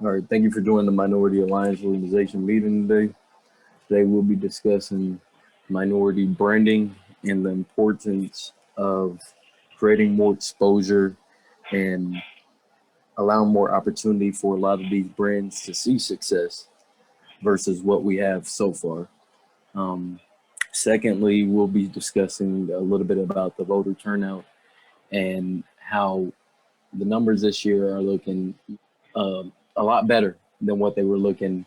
All right, thank you for joining the Minority Alliance Organization meeting today. Today we'll be discussing minority branding and the importance of creating more exposure and allowing more opportunity for a lot of these brands to see success versus what we have so far. Um, Secondly, we'll be discussing a little bit about the voter turnout and how the numbers this year are looking a lot better than what they were looking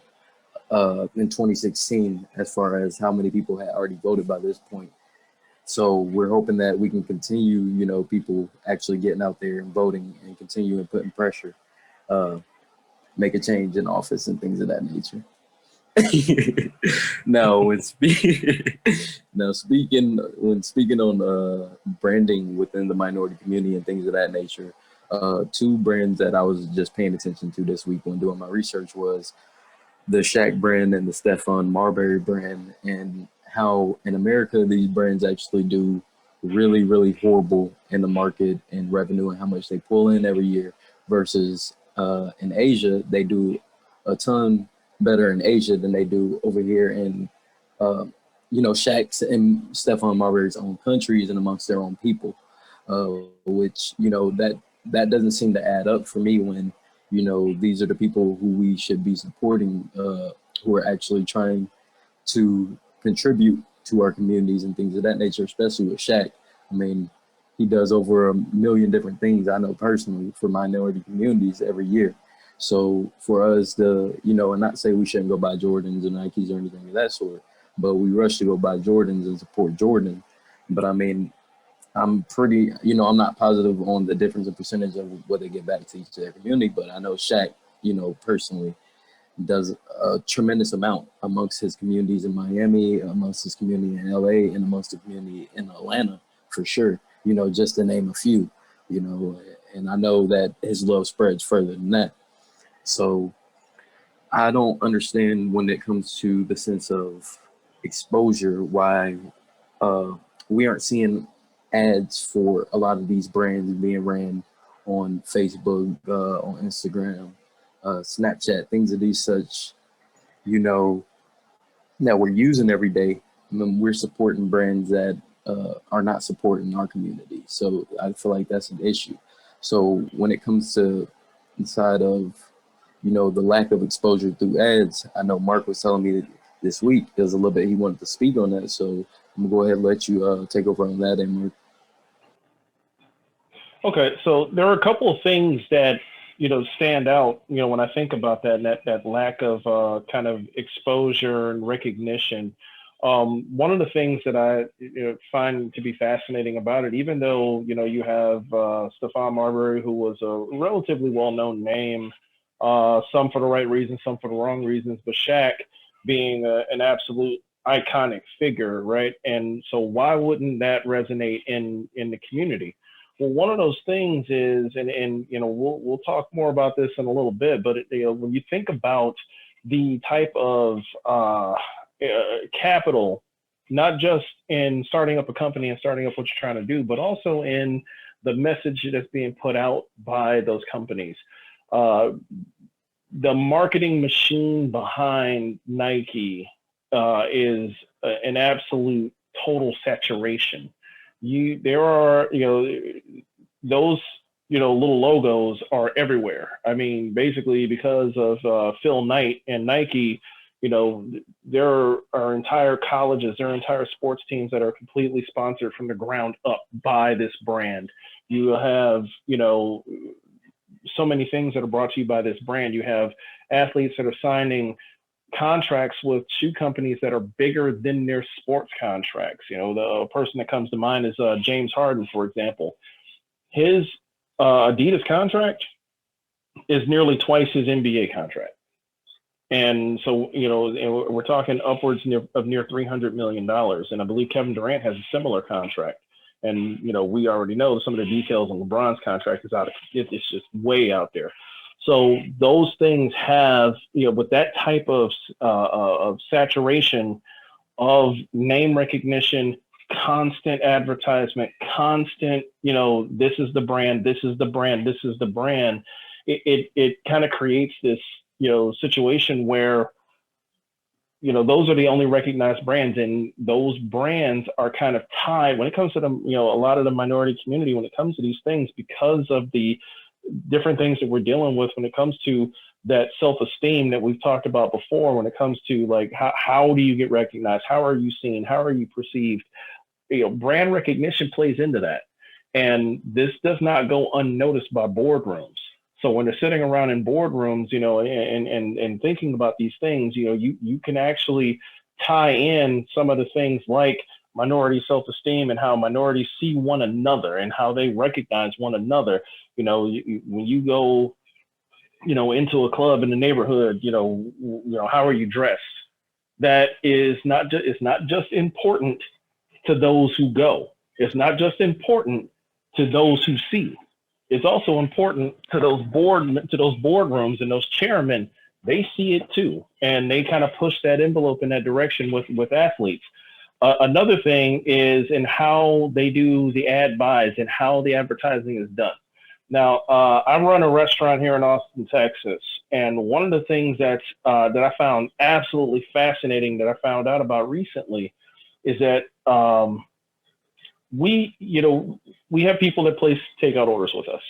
in 2016 as far as how many people had already voted by this point. So we're hoping that we can continue, people actually getting out there and voting and continue and putting pressure, uh, make a change in office and things of that nature. No, now speaking on branding within the minority community and things of that nature, two brands that I was just paying attention to this week when doing my research was the Shaq brand and the Stephon Marbury brand, and how in America these brands actually do really, really horrible in the market and revenue and how much they pull in every year versus in Asia, they do a ton better in Asia than they do over here in, uh, Shaq's and Stephon Marbury's own countries and amongst their own people, which, that doesn't seem to add up for me when these are the people who we should be supporting, who are actually trying to contribute to our communities and things of that nature, especially with Shaq. I mean, he does over a million different things I know personally for minority communities every year. So for us to, and not say we shouldn't go buy Jordans or Nikes or anything of that sort, but we rush to go buy Jordans and support Jordan. But I mean, I'm pretty, I'm not positive on the difference in percentage of what they get back to each of their community, but I know Shaq, personally does a tremendous amount amongst his communities in Miami, amongst his community in LA, and amongst the community in Atlanta for sure. Just to name a few. You know, and I know that his love spreads further than that. So I don't understand when it comes to the sense of exposure why uh, we aren't seeing ads for a lot of these brands being ran on Facebook, on Instagram, Snapchat, things of these such, you know, that we're using every day. I mean, we're supporting brands that are not supporting our community. So I feel like that's an issue. So when it comes to inside of, the lack of exposure through ads, I know Mark was telling me that this week there's a little bit he wanted to speak on that. So I'm gonna go ahead and let you take over on that, and Mark. Okay, so there are a couple of things that stand out. When I think about that lack of kind of exposure and recognition. One of the things that I find to be fascinating about it, even though you have Stephon Marbury, who was a relatively well-known name, some for the right reasons, some for the wrong reasons, but Shaq being an absolute iconic figure, right? And so why wouldn't that resonate in the community? Well, one of those things is, and we'll talk more about this in a little bit, but when you think about the type of capital, not just in starting up a company and starting up what you're trying to do, but also in the message that's being put out by those companies. Uh, the marketing machine behind Nike is an absolute total saturation. There are those little logos are everywhere. I mean, basically because of Phil Knight and Nike, there are entire colleges, there are entire sports teams that are completely sponsored from the ground up by this brand. You have so many things that are brought to you by this brand. You have athletes that are signing contracts with shoe companies that are bigger than their sports contracts. The person that comes to mind is James Harden, for example. His Adidas contract is nearly twice his NBA contract. And so, we're talking upwards of near $300 million. And I believe Kevin Durant has a similar contract. And, we already know some of the details on LeBron's contract is it's just way out there. So those things have, with that type of saturation of name recognition, constant advertisement, constant, this is the brand, this is the brand, this is the brand. it kind of creates this, situation where, those are the only recognized brands, and those brands are kind of tied when it comes to the, a lot of the minority community when it comes to these things, because of the different things that we're dealing with when it comes to that self-esteem that we've talked about before, when it comes to like, how do you get recognized? How are you seen? How are you perceived? Brand recognition plays into that. And this does not go unnoticed by boardrooms. So when they're sitting around in boardrooms, and thinking about these things, you can actually tie in some of the things like minority self-esteem and how minorities see one another and how they recognize one another. When you go, into a club in the neighborhood, how are you dressed? That is not just, it's not just important to those who go. It's not just important to those who see. It's also important to those boardrooms and those chairmen. They see it too, and they kind of push that envelope in that direction with athletes. Another thing is in how they do the ad buys and how the advertising is done. Now, I run a restaurant here in Austin, Texas, and one of the things that I found absolutely fascinating that I found out about recently is that we have people that place takeout orders with us,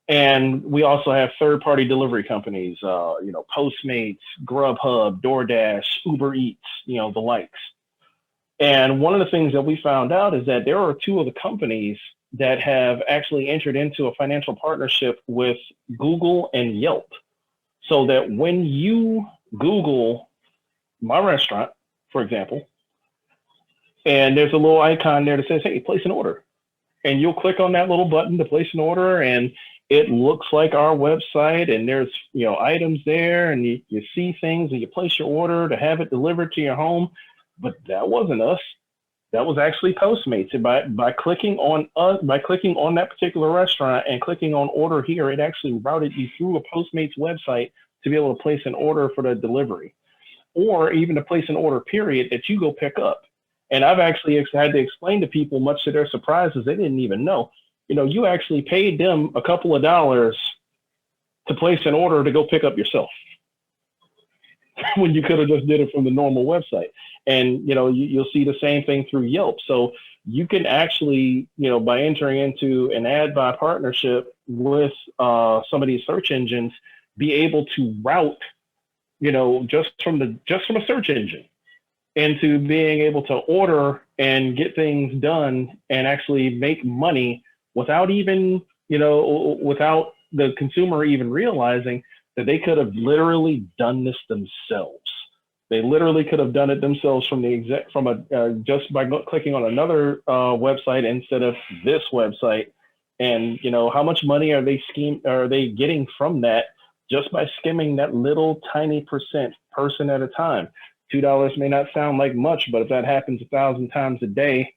and we also have third-party delivery companies, Postmates, Grubhub, DoorDash, Uber Eats, the likes. And one of the things that we found out is that there are two of the companies that have actually entered into a financial partnership with Google and Yelp, so that when you Google my restaurant, for example, and there's a little icon there that says, hey, place an order. And you'll click on that little button to place an order, and it looks like our website, and there's, items there, and you see things, and you place your order to have it delivered to your home. But that wasn't us. That was actually Postmates. And by clicking on that particular restaurant and clicking on order here, it actually routed you through a Postmates website to be able to place an order for the delivery, or even to place an order period that you go pick up. And I've actually had to explain to people, much to their surprises, they didn't even know. You actually paid them a couple of dollars to place an order to go pick up yourself when you could have just did it from the normal website. And, you'll see the same thing through Yelp. So you can actually, by entering into an ad buy partnership with some of these search engines, be able to route, just from a search engine into being able to order and get things done and actually make money without even, without the consumer even realizing that they could have literally done this themselves. They literally could have done it themselves just by clicking on another website instead of this website. And how much money are they getting from that just by skimming that little tiny person at a time? $2 may not sound like much, but if that happens 1,000 times a day,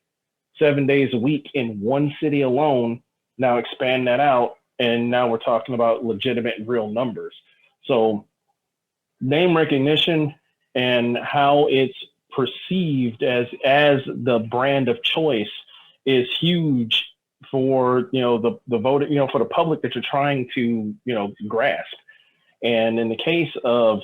7 days a week in one city alone, now expand that out, and now we're talking about legitimate and real numbers. So name recognition and how it's perceived as the brand of choice is huge for the voter, for the public that you're trying to grasp. And in the case of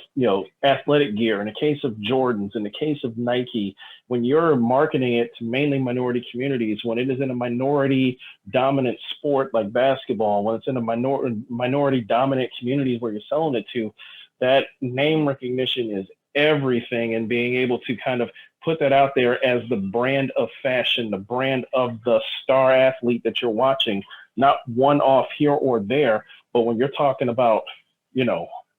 athletic gear, in the case of Jordans, in the case of Nike, when you're marketing it to mainly minority communities, when it is in a minority dominant sport like basketball, when it's in a minority dominant communities where you're selling it to, that name recognition is everything. And being able to kind of put that out there as the brand of fashion, the brand of the star athlete that you're watching, not one off here or there, but when you're talking about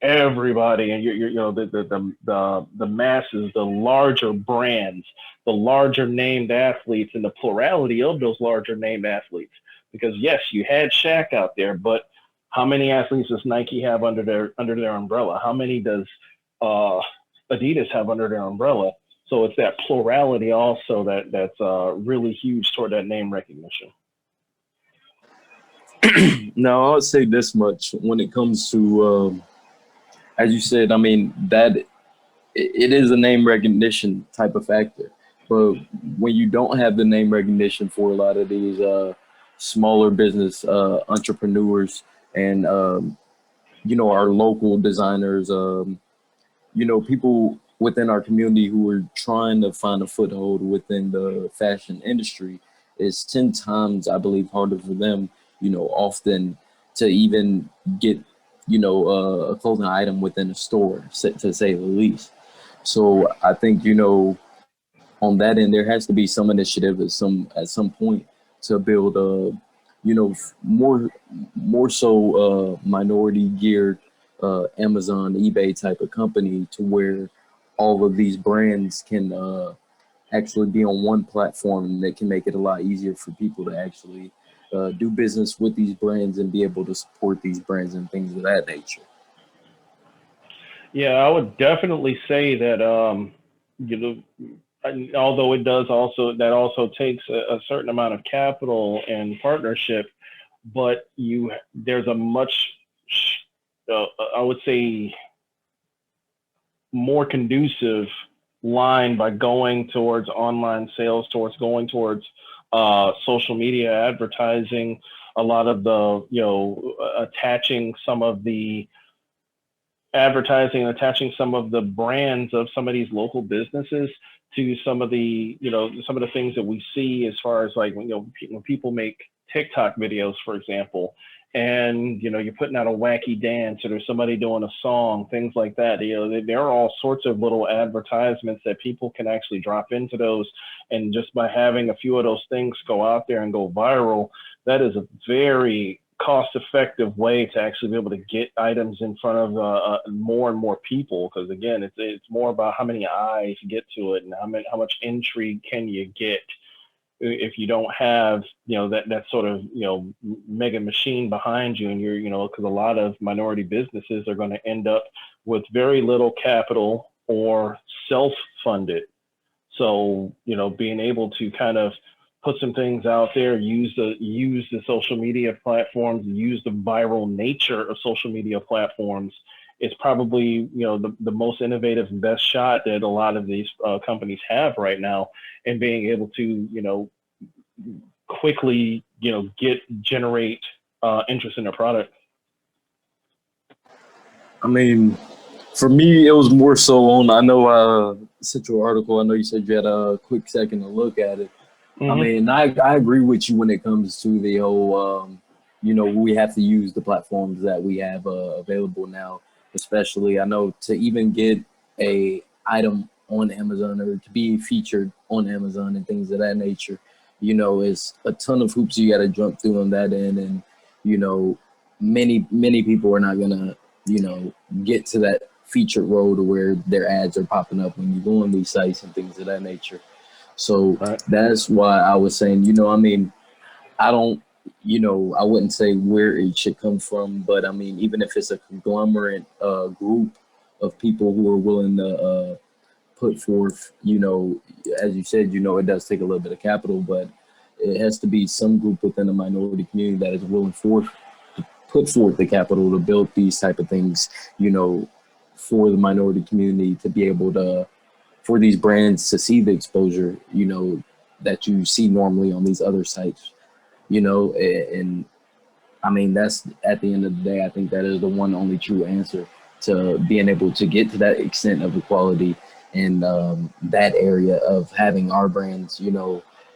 everybody, and the masses, the larger brands, the larger named athletes, and the plurality of those larger named athletes. Because yes, you had Shaq out there, but how many athletes does Nike have under their umbrella? How many does Adidas have under their umbrella? So it's that plurality also that's really huge toward that name recognition. Now, I'll say this much when it comes to, as you said, I mean, that it is a name recognition type of factor. But when you don't have the name recognition for a lot of these smaller business entrepreneurs and our local designers, people within our community who are trying to find a foothold within the fashion industry. Is 10 times, I believe, harder for them, often to even get, a clothing item within a store, to say the least. So I think, on that end, there has to be some initiative at some point to build a, more so minority geared Amazon, eBay type of company to where all of these brands can actually be on one platform that can make it a lot easier for people to actually do business with these brands and be able to support these brands and things of that nature. Yeah, I would definitely say that you know, although it does also that also takes a certain amount of capital and partnership, but you there's a much I would say more conducive line by going towards online sales, towards going towards social media advertising, a lot of the attaching some of the advertising and attaching some of the brands of some of these local businesses to some of the some of the things that we see as far as like when people make TikTok videos, for example, and you're putting out a wacky dance or there's somebody doing a song, things like that. There are all sorts of little advertisements that people can actually drop into those, and just by having a few of those things go out there and go viral, that is a very cost-effective way to actually be able to get items in front of more and more people. Because again, it's more about how many eyes get to it and how much intrigue can you get if you don't have that sort of mega machine behind you, and you're because a lot of minority businesses are going to end up with very little capital or self-funded. So, being able to kind of put some things out there, use the social media platforms, use the viral nature of social media platforms is probably, the most innovative and best shot that a lot of these companies have right now, and being able to, quickly, generate interest in their product. I mean, for me, it was more so on. I know sent your article. I know you said you had a quick second to look at it. I Hmm. mean, I agree with you when it comes to the whole, we have to use the platforms that we have available now. Especially, I know to even get a item on Amazon or to be featured on Amazon and things of that nature, it's a ton of hoops you got to jump through on that end, and you know, many people are not gonna, get to that featured role to where their ads are popping up when you go on these sites and things of that nature. So Right. that's why I was saying, I mean, I don't, I wouldn't say where it should come from, but I mean, even if it's a conglomerate group of people who are willing to put forth, as you said, it does take a little bit of capital, but it has to be some group within the minority community that is willing to put forth the capital to build these type of things, you know, for the minority community to be able to for these brands to see the exposure, that you see normally on these other sites, and I mean, that's at the end of the day, I think that is the one only true answer to being able to get to that extent of equality in that area of having our brands,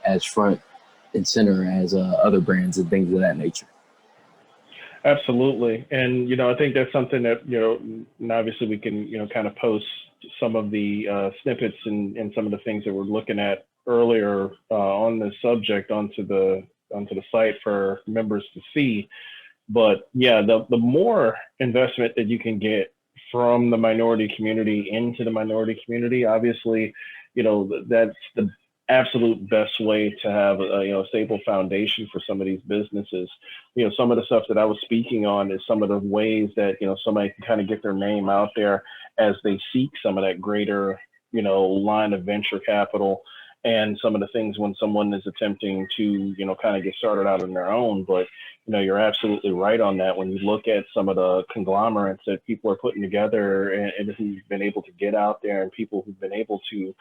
as front and center as other brands and things of that nature. Absolutely. And, I think that's something that, and obviously we can, kind of post some of the snippets and some of the things that we're looking at earlier on this subject onto the site for members to see. But yeah, the more investment that you can get from the minority community into the minority community, obviously, that's the absolute best way to have a stable foundation for some of these businesses. Some of the stuff that I was speaking on is some of the ways that somebody can kind of get their name out there as they seek some of that greater line of venture capital, and some of the things when someone is attempting to kind of get started out on their own. But you're absolutely right on that. When you look at some of the conglomerates that people are putting together, and who've been able to get out there, and people who've been able to,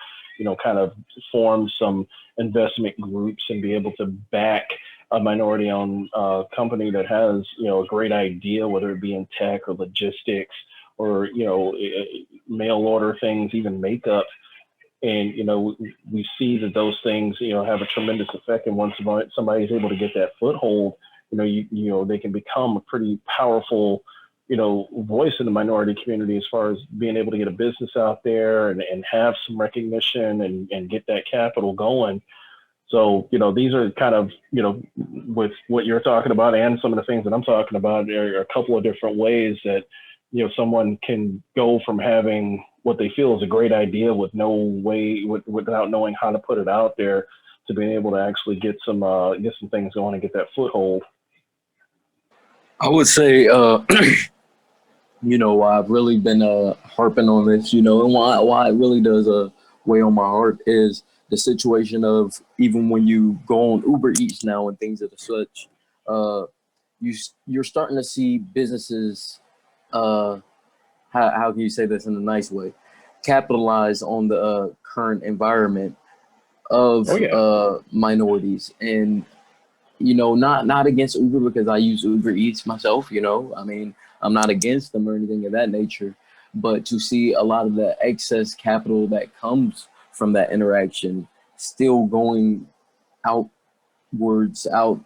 kind of form some investment groups and be able to back a minority-owned company that has, a great idea, whether it be in tech or logistics or, mail order things, even makeup. And, we see that those things, have a tremendous effect. And once somebody is able to get that foothold, they can become a pretty powerful, voice in the minority community as far as being able to get a business out there and have some recognition and get that capital going. So, these are kind of, with what you're talking about and some of the things that I'm talking about, there are a couple of different ways that, someone can go from having what they feel is a great idea with no way, without knowing how to put it out there, to being able to actually get some things going and get that foothold. I would say, I've really been harping on this, and why it really does weigh on my heart is the situation of even when you go on Uber Eats now and things of the such, uh, you're starting to see businesses. Uh, how can you say this in a nice way? Capitalize on the current environment of Oh yeah. minorities, and not against Uber because I use Uber Eats myself. I mean, I'm not against them or anything of that nature, but to see a lot of the excess capital that comes from that interaction still going out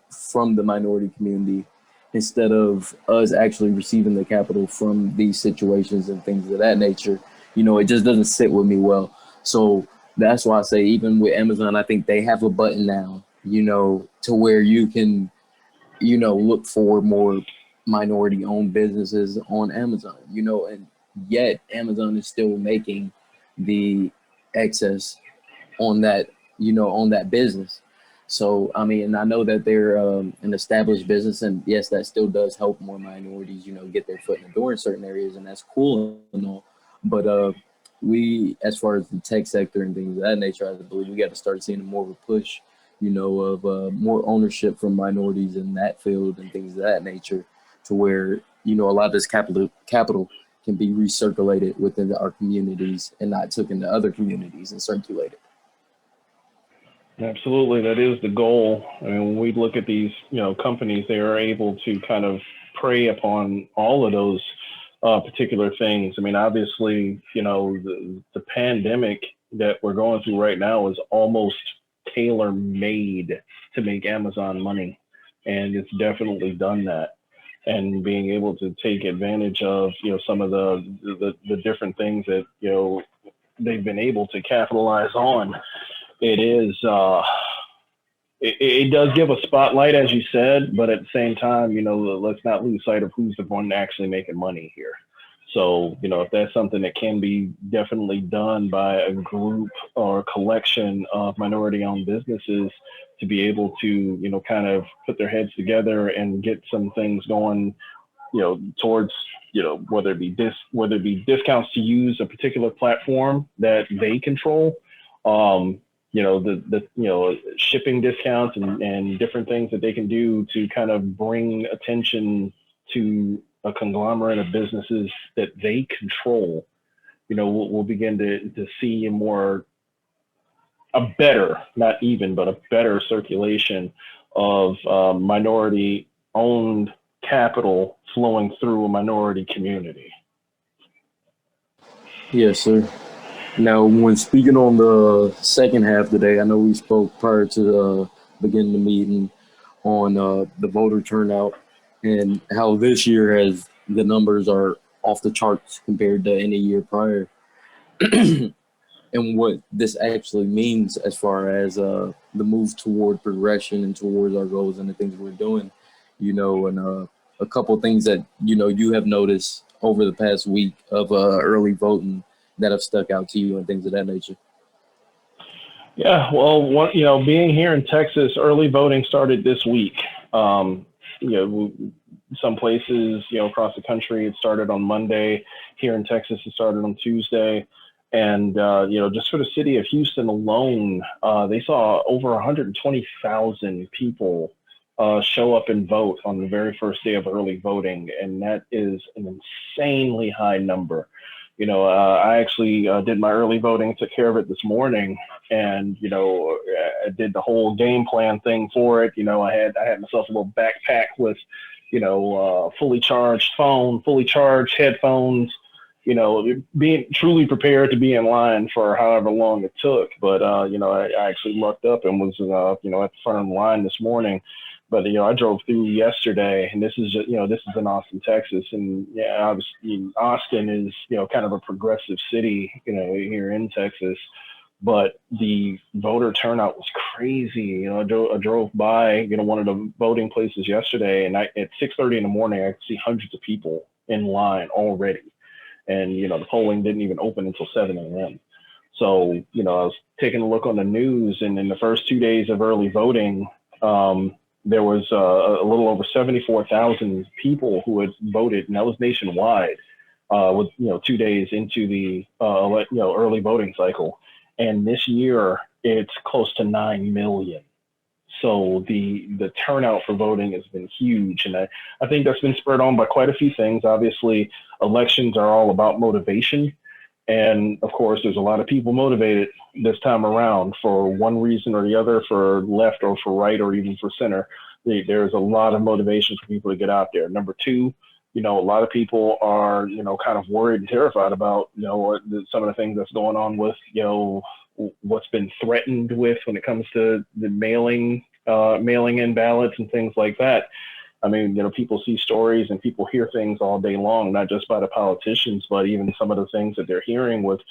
from the minority community instead of us actually receiving the capital from these situations and things of that nature, it just doesn't sit with me well. So that's why I say, even with Amazon, I think they have a button now, to where you can, look for more minority owned businesses on Amazon, and yet Amazon is still making the excess on that, on that business. So, I mean, I know that they're an established business, and yes, that still does help more minorities, get their foot in the door in certain areas, and that's cool and all. But we, as far as the tech sector and things of that nature, I believe we got to start seeing more of a push, of more ownership from minorities in that field and things of that nature, to where a lot of this capital can be recirculated within our communities and not took into other communities and circulated. Absolutely, that is the goal. I mean, when we look at these, companies, they are able to kind of prey upon all of those particular things. I mean, obviously, the pandemic that we're going through right now is almost tailor made to make Amazon money, and it's definitely done that. And being able to take advantage of, some of the different things that they've been able to capitalize on, it is it does give a spotlight, as you said, but at the same time, let's not lose sight of who's the one actually making money here. So, if that's something that can be definitely done by a group or a collection of minority owned businesses to be able to, kind of put their heads together and get some things going, towards, whether it be discounts to use a particular platform that they control, the shipping discounts and different things that they can do to kind of bring attention to a conglomerate of businesses that they control. We'll begin to see a better, not even, but a better circulation of minority owned capital flowing through a minority community. Yes, sir. Now, when speaking on the second half today, I know we spoke prior to beginning the meeting on the voter turnout and how this year has the numbers are off the charts compared to any year prior, and what this actually means as far as the move toward progression and towards our goals and the things we're doing, and a couple of things that you have noticed over the past week of early voting that have stuck out to you and things of that nature. Yeah, well, being here in Texas, early voting started this week. Um, you know, some places, across the country, it started on Monday. Here in Texas, it started on Tuesday. And, just for the city of Houston alone, they saw over 120,000 people show up and vote on the very first day of early voting. And that is an insanely high number. I actually did my early voting, took care of it this morning, and I did the whole game plan thing for it. I had myself a little backpack with, fully charged phone, fully charged headphones. Being truly prepared to be in line for however long it took. But I actually lucked up and was at the front of the line this morning. But I drove through yesterday, and this is in Austin, Texas, and yeah, obviously Austin is kind of a progressive city, here in Texas. But the voter turnout was crazy. I drove by one of the voting places yesterday, and at 6:30 in the morning, I could see hundreds of people in line already, and the polling didn't even open until 7 a.m. So I was taking a look on the news, and in the first 2 days of early voting, there was a little over 74,000 people who had voted, and that was nationwide. With 2 days into the early voting cycle, and this year it's close to 9 million. So the turnout for voting has been huge, and I think that's been spurred on by quite a few things. Obviously, elections are all about motivation, and of course, there's a lot of people motivated this time around for one reason or the other, for left or for right or even for center. There's a lot of motivation for people to get out there. Number two, a lot of people are, kind of worried and terrified about, some of the things that's going on with, what's been threatened with when it comes to the mailing in ballots and things like that. I mean, people see stories and people hear things all day long, not just by the politicians, but even some of the things that they're hearing with,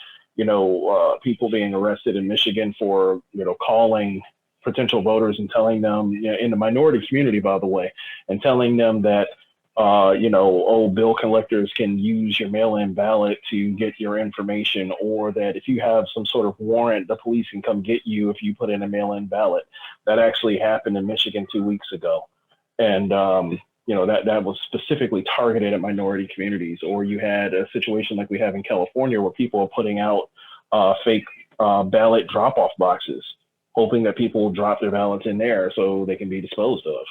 people being arrested in Michigan for, calling potential voters and telling them, in the minority community, by the way, and telling them that, bill collectors can use your mail-in ballot to get your information, or that if you have some sort of warrant, the police can come get you if you put in a mail-in ballot. That actually happened in Michigan 2 weeks ago. And, that was specifically targeted at minority communities. Or you had a situation like we have in California where people are putting out fake ballot drop-off boxes, hoping that people will drop their ballots in there so they can be disposed of.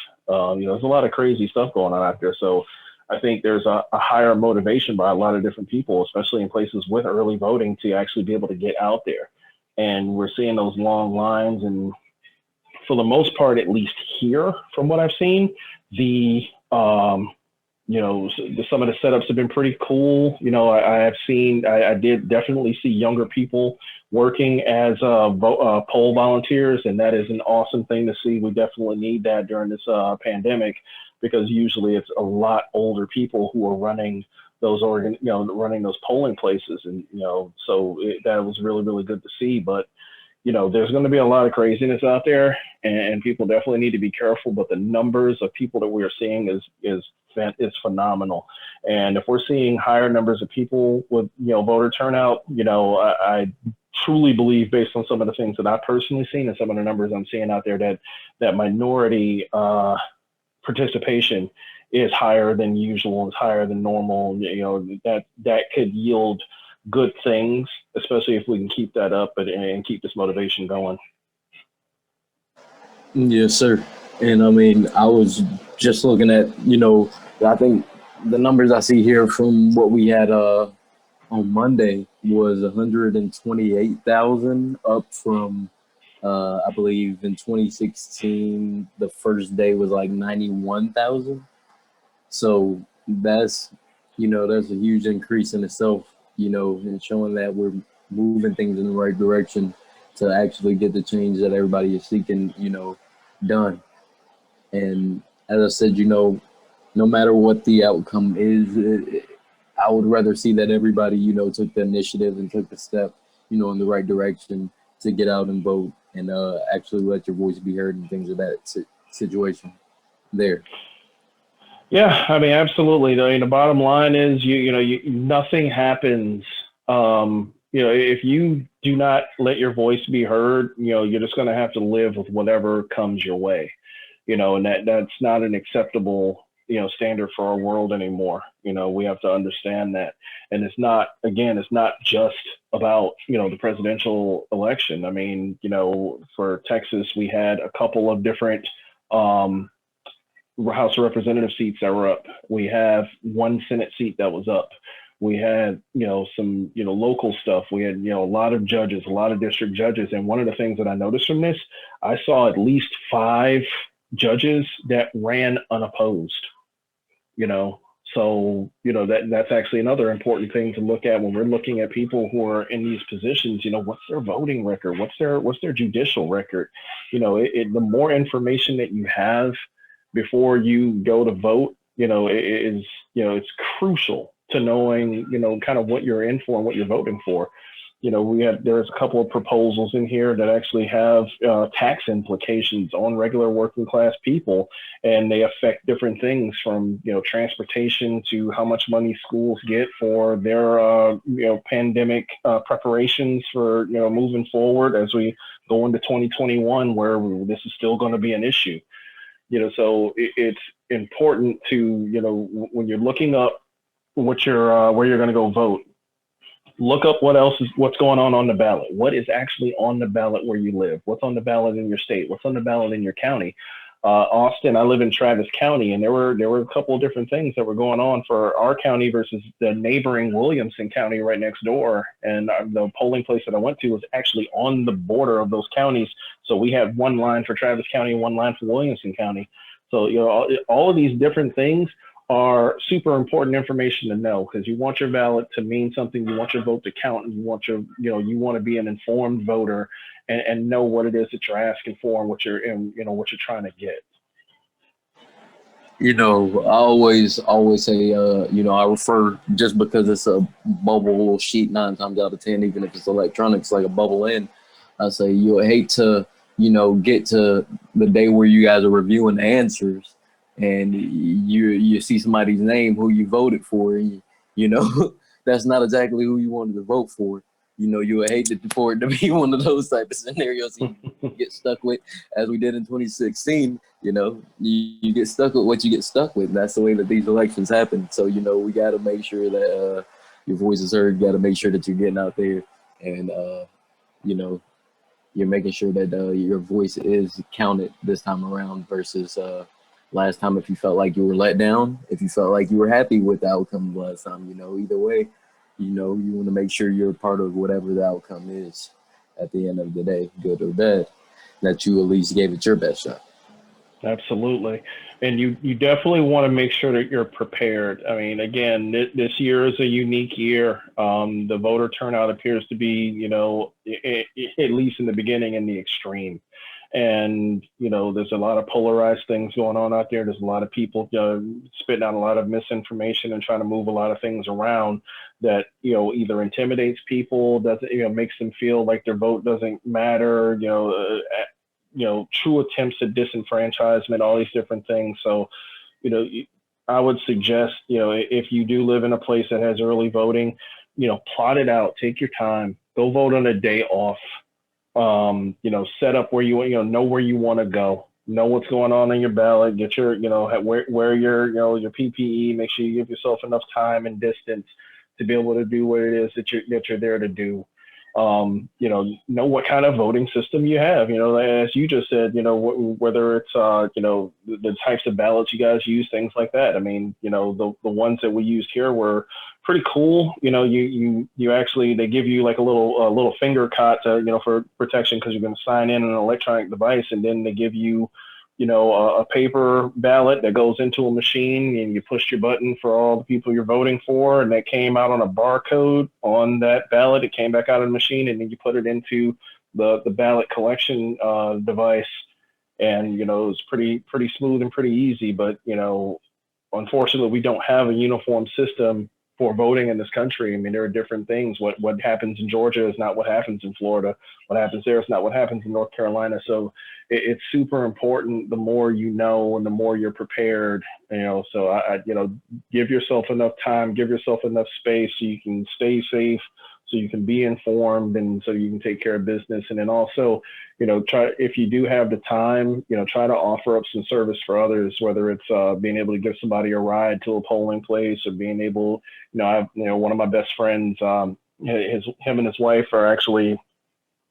There's a lot of crazy stuff going on out there. So I think there's a higher motivation by a lot of different people, especially in places with early voting, to actually be able to get out there. And we're seeing those long lines, and for the most part, at least here, from what I've seen, some of the setups have been pretty cool. I did definitely see younger people working as poll volunteers, and that is an awesome thing to see. We definitely need that during this pandemic, because usually it's a lot older people who are running those running those polling places, and that was really, really good to see. But there's going to be a lot of craziness out there, and people definitely need to be careful. But the numbers of people that we are seeing is phenomenal. And if we're seeing higher numbers of people with voter turnout, I truly believe, based on some of the things that I've personally seen and some of the numbers I'm seeing out there, that minority participation is higher than usual, is higher than normal. That could yield good things, especially if we can keep that up and keep this motivation going. Yes, sir. And I mean, I was just looking at, I think the numbers I see here from what we had on Monday was 128,000, up from I believe in 2016 the first day was like 91,000. So that's a huge increase in itself, and showing that we're moving things in the right direction to actually get the change that everybody is seeking, done. And as I said, no matter what the outcome is, I would rather see that everybody, took the initiative and took the step, in the right direction to get out and vote, and actually let your voice be heard and things of that situation there. Yeah, I mean, absolutely. The bottom line is, nothing happens. If you do not let your voice be heard, you're just going to have to live with whatever comes your way. And that's not an acceptable, standard for our world anymore. We have to understand that. And it's not just about, the presidential election. I mean, for Texas, we had a couple of different House of Representative seats that were up. We have one Senate seat that was up. We had, some, local stuff. We had, a lot of judges, a lot of district judges. And one of the things that I noticed from this, I saw at least 5 judges that ran unopposed, you know. So, that's actually another important thing to look at when we're looking at people who are in these positions. What's their voting record? What's their judicial record? The more information that you have before you go to vote, it's crucial to knowing, kind of what you're in for and what you're voting for. There's a couple of proposals in here that actually have tax implications on regular working class people, and they affect different things from, transportation to how much money schools get for their, pandemic preparations for, moving forward as we go into 2021, where this is still going to be an issue. So it's important to, when you're looking up where you're going to go vote, look up what's going on the ballot. What is actually on the ballot where you live? What's on the ballot in your state? What's on the ballot in your county? Austin, I live in Travis County, and there were a couple of different things that were going on for our county versus the neighboring Williamson County right next door. And the polling place that I went to was actually on the border of those counties. So we had one line for Travis County and one line for Williamson County. So, all of these different things are super important information to know, because you want your ballot to mean something. You want your vote to count, and you want you want to be an informed voter and know what it is that you're asking for and what you're trying to get. I always say, I refer, just because it's a bubble sheet 9 times out of 10, even if it's electronics, like a bubble in, I say you'll hate to, get to the day where you guys are reviewing the answers and you see somebody's name who you voted for, and that's not exactly who you wanted to vote for. You would hate for it to be one of those type of scenarios you get stuck with, as we did in 2016. You get stuck with what you get stuck with. That's the way that these elections happen. So, we got to make sure that your voice is heard. You got to make sure that you're getting out there, and, you're making sure that your voice is counted this time around versus last time. If you felt like you were let down, if you felt like you were happy with the outcome last time, either way, you want to make sure you're part of whatever the outcome is at the end of the day, good or bad, that you at least gave it your best shot. Absolutely. And you definitely want to make sure that you're prepared. I mean, again, this year is a unique year. The voter turnout appears to be, at least in the beginning, in the extreme. And, there's a lot of polarized things going on out there. There's a lot of people spitting out a lot of misinformation and trying to move a lot of things around that, either intimidates people, doesn't, makes them feel like their vote doesn't matter, true attempts at disenfranchisement, all these different things. So, I would suggest, if you do live in a place that has early voting, plot it out, take your time, go vote on a day off, set up where know where you want to go, know what's going on your ballot, get your, wear your PPE, make sure you give yourself enough time and distance to be able to do what it is that you're there to do. Know what kind of voting system you have, as you just said, whether it's, the types of ballots you guys use, things like that. I mean, the ones that we used here were pretty cool. You actually, they give you like a little finger cot to, for protection, because you're going to sign in an electronic device, and then they give you, a paper ballot that goes into a machine, and you push your button for all the people you're voting for, and that came out on a barcode on that ballot. It came back out of the machine, and then you put it into the ballot collection device, and it was pretty smooth and pretty easy. But unfortunately, we don't have a uniform system for voting in this country. I mean, there are different things. What happens in Georgia is not what happens in Florida. What happens there is not what happens in North Carolina. So it's super important. The more you know, and the more you're prepared. So I give yourself enough time, give yourself enough space so you can stay safe, so you can be informed, and so you can take care of business. And then also, try, if you do have the time, try to offer up some service for others, whether it's being able to give somebody a ride to a polling place, or being able, one of my best friends, him and his wife are actually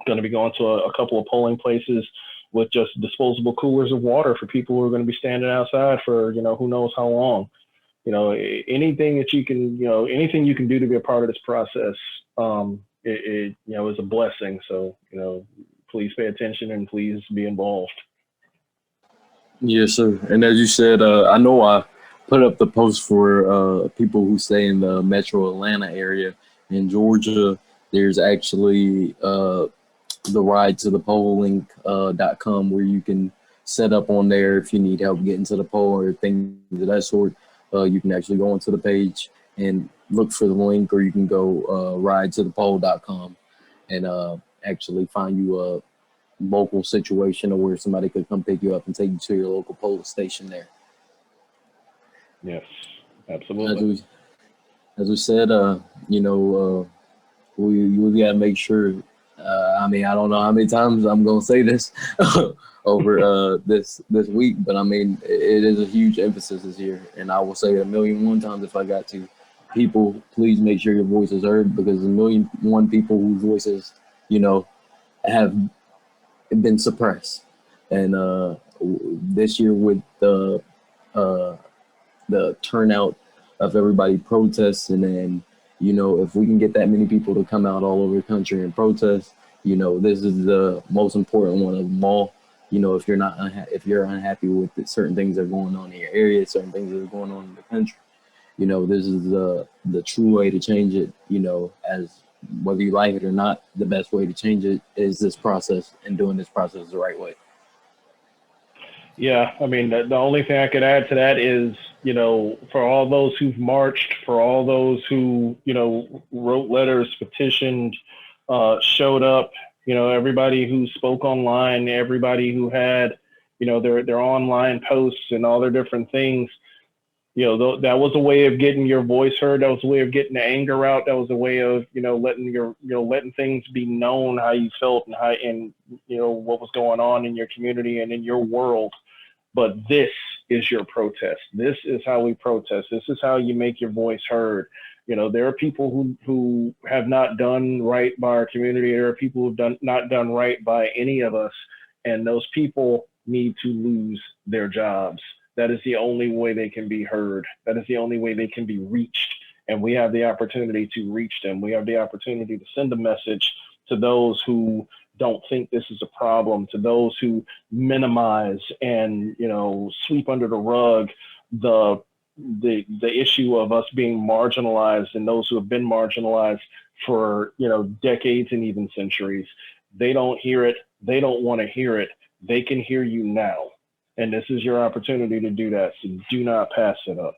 going to be going to a couple of polling places with just disposable coolers of water for people who are going to be standing outside for, who knows how long. anything that you can, anything you can do to be a part of this process, is a blessing. So, please pay attention and please be involved. Yes, sir. And as you said, I know I put up the post for people who stay in the metro Atlanta area. In Georgia, there's actually the ride to the poll link.com where you can set up on there if you need help getting to the poll or things of that sort. You can actually go onto the page and look for the link, or you can go ride to the poll.com and actually find you a local situation or where somebody could come pick you up and take you to your local poll station there. Yes, As absolutely. we, as we said, we gotta make sure. I mean, I don't know how many times I'm gonna say this over this week, but I mean, it is a huge emphasis this year, and I will say it a million one times if I got to. People, please make sure your voice is heard, because a million one people whose voices, you know, have been suppressed, and this year with uh, the turnout of everybody protesting, and if we can get that many people to come out all over the country and protest, this is the most important one of them all. If you're not if you're unhappy with certain things that are going on in your area, certain things that are going on in the country, this is the true way to change it. As whether you like it or not, the best way to change it is this process, and doing this process the right way. Yeah, I mean, the only thing I could add to that is, for all those who've marched, for all those who, wrote letters, petitioned, showed up, everybody who spoke online, everybody who had, their online posts and all their different things. That was a way of getting your voice heard. That was a way of getting the anger out. That was a way of, letting things be known how you felt, and what was going on in your community and in your world. But this is your protest. This is how we protest. This is how you make your voice heard. There are people who have not done right by our community. There are people who've not done right by any of us, and those people need to lose their jobs. That is the only way they can be heard. That is the only way they can be reached. And we have the opportunity to reach them. We have the opportunity to send a message to those who don't think this is a problem, to those who minimize and sweep under the rug the the issue of us being marginalized, and those who have been marginalized for decades and even centuries. They don't hear it. They don't want to hear it. They can hear you now, and this is your opportunity to do that. So do not pass it up.